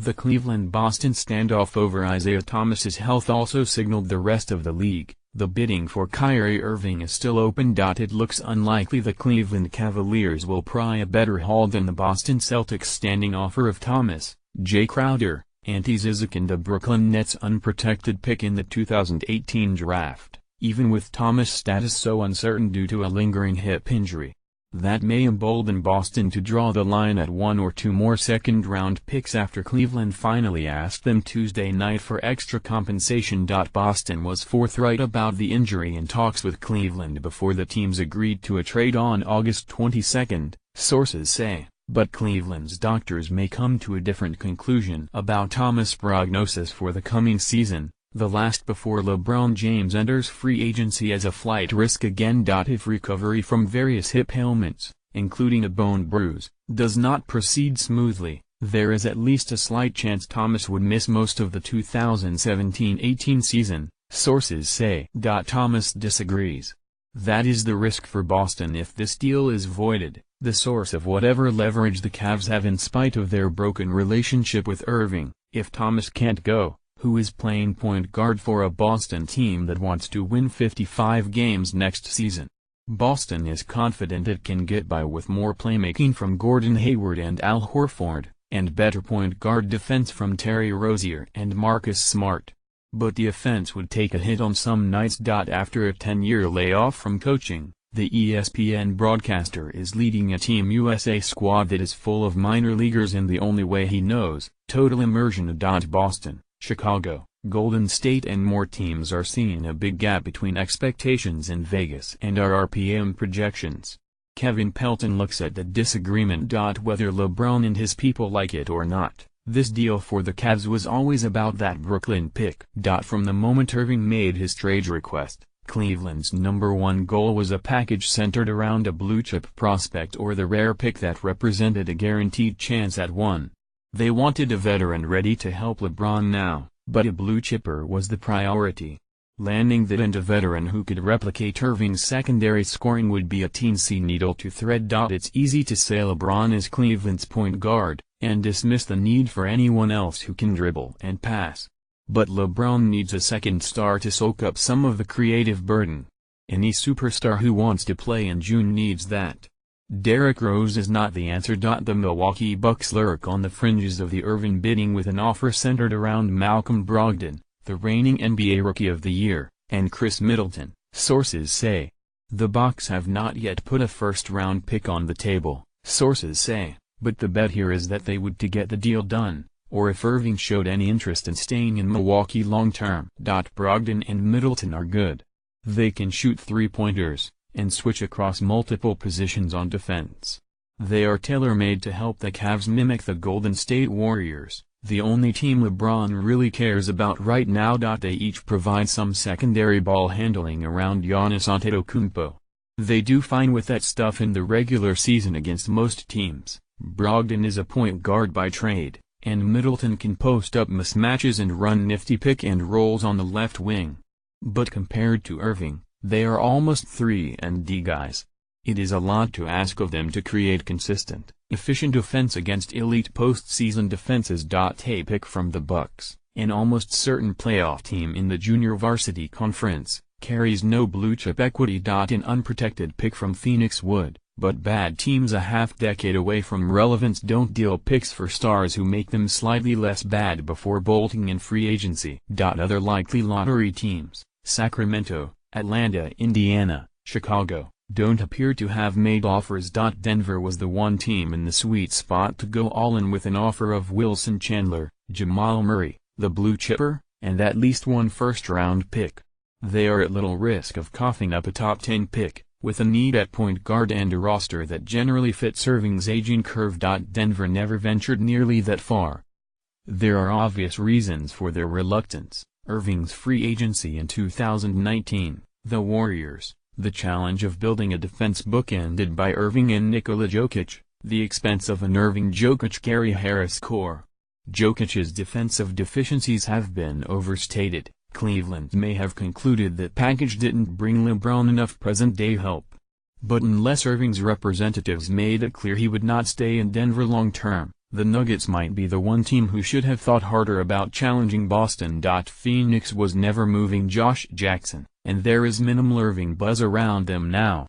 The Cleveland-Boston standoff over Isaiah Thomas's health also signaled the rest of the league. The bidding for Kyrie Irving is still open. It looks unlikely the Cleveland Cavaliers will pry a better haul than the Boston Celtics' standing offer of Thomas, Jay Crowder, Ante Zizic and the Brooklyn Nets' unprotected pick in the 2018 draft, even with Thomas' status so uncertain due to a lingering hip injury. That may embolden Boston to draw the line at one or two more second-round picks after Cleveland finally asked them Tuesday night for extra compensation. Boston was forthright about the injury in talks with Cleveland before the teams agreed to a trade on August 22, sources say, but Cleveland's doctors may come to a different conclusion about Thomas' prognosis for the coming season, the last before LeBron James enters free agency as a flight risk again. If recovery from various hip ailments, including a bone bruise, does not proceed smoothly, there is at least a slight chance Thomas would miss most of the 2017-18 season, sources say. Thomas disagrees. That is the risk for Boston if this deal is voided, the source of whatever leverage the Cavs have in spite of their broken relationship with Irving. If Thomas can't go, who is playing point guard for a Boston team that wants to win 55 games next season? Boston is confident it can get by with more playmaking from Gordon Hayward and Al Horford, and better point guard defense from Terry Rozier and Marcus Smart. But the offense would take a hit on some nights. After a 10-year layoff from coaching, the ESPN broadcaster is leading a Team USA squad that is full of minor leaguers in the only way he knows, total immersion. Boston, Chicago, Golden State and more teams are seeing a big gap between expectations in Vegas and our RPM projections. Kevin Pelton looks at the disagreement. Whether LeBron and his people like it or not, this deal for the Cavs was always about that Brooklyn pick. From the moment Irving made his trade request, Cleveland's #1 goal was a package centered around a blue-chip prospect or the rare pick that represented a guaranteed chance at one. They wanted a veteran ready to help LeBron now, but a blue-chipper was the priority. Landing that and a veteran who could replicate Irving's secondary scoring would be a teensy needle to thread. It's easy to say LeBron is Cleveland's point guard, and dismiss the need for anyone else who can dribble and pass. But LeBron needs a second star to soak up some of the creative burden. Any superstar who wants to play in June needs that. Derrick Rose is not the answer. The Milwaukee Bucks lurk on the fringes of the Irving bidding with an offer centered around Malcolm Brogdon, the reigning NBA Rookie of the Year, and Chris Middleton, sources say. The Bucks have not yet put a first-round pick on the table, sources say, but the bet here is that they would to get the deal done, or if Irving showed any interest in staying in Milwaukee long-term. Brogdon and Middleton are good. They can shoot three-pointers and switch across multiple positions on defense. They are tailor-made to help the Cavs mimic the Golden State Warriors, the only team LeBron really cares about right now. They each provide some secondary ball handling around Giannis Antetokounmpo. They do fine with that stuff in the regular season against most teams. Brogdon is a point guard by trade, and Middleton can post up mismatches and run nifty pick and rolls on the left wing. But compared to Irving, they are almost 3-and-D guys. It is a lot to ask of them to create consistent, efficient offense against elite postseason defenses. A pick from the Bucks, an almost certain playoff team in the junior varsity conference, carries no blue-chip equity. An unprotected pick from Phoenix would, but bad teams a half-decade away from relevance don't deal picks for stars who make them slightly less bad before bolting in free agency. Other likely lottery teams, Sacramento, Atlanta, Indiana, Chicago, don't appear to have made offers. Denver was the one team in the sweet spot to go all-in with an offer of Wilson Chandler, Jamal Murray, the blue chipper, and at least one first-round pick. They are at little risk of coughing up a top 10 pick, with a need at point guard and a roster that generally fits Irving's aging curve. Denver never ventured nearly that far. There are obvious reasons for their reluctance: Irving's free agency in 2019, the Warriors, the challenge of building a defense bookended by Irving and Nikola Jokic, the expense of an Irving-Jokic-Gary Harris core. Jokic's defensive deficiencies have been overstated. Cleveland may have concluded that package didn't bring LeBron enough present-day help. But unless Irving's representatives made it clear he would not stay in Denver long-term, The Nuggets might be the one team who should have thought harder about challenging Boston. Phoenix was never moving Josh Jackson, and there is minimal Irving buzz around them now.